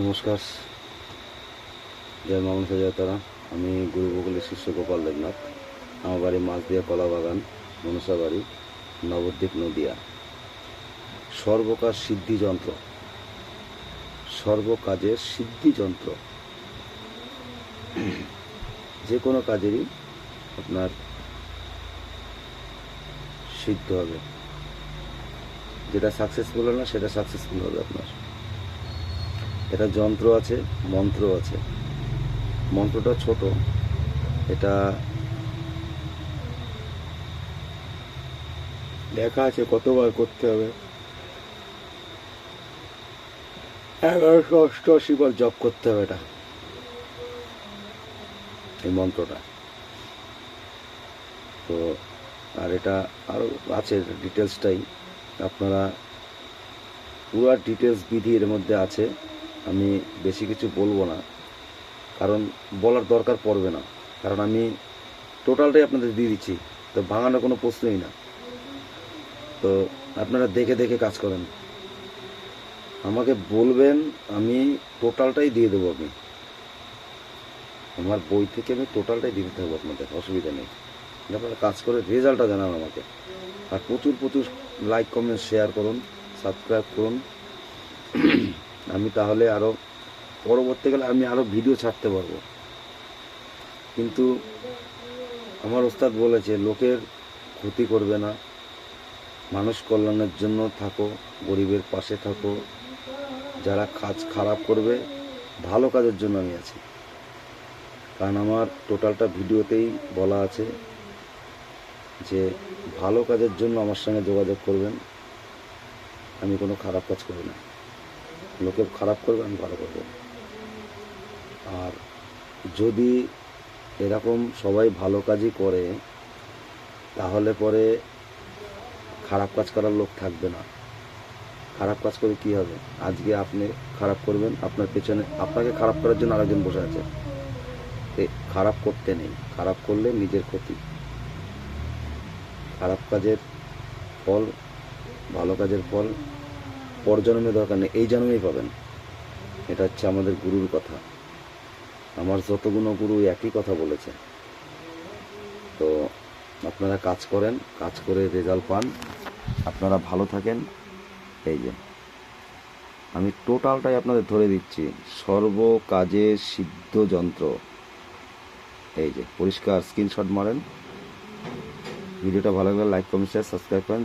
নমস্কার, জয় মা মনসা জয় তারা। আমি গুরু বকুলের শিষ্য গোপাল দেবনাথ। আমার বাড়ি মাছদিয়া কলাবাগান, মনসা বাড়ি, নবদ্বীপ, নদিয়া। সর্বকাজ সিদ্ধিযন্ত্র, সর্বকাজের সিদ্ধিযন্ত্র। যে কোনো কাজেরই আপনার সিদ্ধ হবে, যেটা সাকসেসফুল হবে না সেটা সাকসেসফুল হবে আপনার। এটা যন্ত্র আছে, মন্ত্র আছে। মন্ত্রটা ছোট, এটা লেখা আছে কতবার করতে হবে। 1188 বার জপ করতে হবে এটা, এই মন্ত্রটা। তো আর এটা আরও আছে, ডিটেলসটাই আপনারা পুরো ডিটেলস বিধি এর মধ্যে আছে। আমি বেশি কিছু বলবো না, কারণ বলার দরকার পড়বে না, কারণ আমি টোটালটাই আপনাদের দিয়ে দিচ্ছি। তো ভাঙানোর কোনো প্রশ্নই না। তো আপনারা দেখে দেখে কাজ করেন, আমাকে বলবেন, আমি টোটালটাই দিয়ে দেবো। আমি আমার বই থেকে আমি টোটালটাই দিয়ে দিতে হবে আপনাদের, অসুবিধা নেই। আপনারা কাজ করে রেজাল্টটা জানান আমাকে। আর প্রচুর প্রচুর লাইক, কমেন্ট, শেয়ার করুন, সাবস্ক্রাইব করুন। আমি তাহলে আরও পরবর্তীকালে আমি আরও ভিডিও ছাড়তে পারবো। কিন্তু আমার ওস্তাদ বলেছে, লোকের ক্ষতি করবে না, মানুষ কল্যাণের জন্য থাকো, গরিবের পাশে থাকো। যারা কাজ খারাপ করবে, ভালো কাজের জন্য আমি আছি। কারণ আমার টোটালটা ভিডিওতেই বলা আছে যে ভালো কাজের জন্য আমার সঙ্গে যোগাযোগ করবেন। আমি কোনো খারাপ কাজ করি না, লোকে খারাপ করবে, আমি ভালো করব। আর যদি এরকম সবাই ভালো কাজই করে, তাহলে পরে খারাপ কাজ করার লোক থাকবে না। খারাপ কাজ করে কী হবে? আজকে আপনি খারাপ করবেন, আপনার পেছনে আপনাকে খারাপ করার জন্য আরেকজন বসে আছে। খারাপ করতে নেই, খারাপ করলে নিজের ক্ষতি। খারাপ কাজের ফল, ভালো কাজের ফল পরজন্মে দরকার নেই, এই জন্মেই পাবেন। এটা হচ্ছে আমাদের গুরুর কথা। আমার যতগুলো গুরু একই কথা বলেছে। তো আপনারা কাজ করেন, কাজ করে রেজাল্ট পান, আপনারা ভালো থাকেন। এই যে আমি টোটালটাই আপনাদের ধরে দিচ্ছি, সর্ব কাজে সিদ্ধ যন্ত্র। এই যে পরিষ্কার স্ক্রিনশট মারেন। ভিডিওটা ভালো লাগলে লাইক, কমেন্ট, শেয়ার, সাবস্ক্রাইব করেন।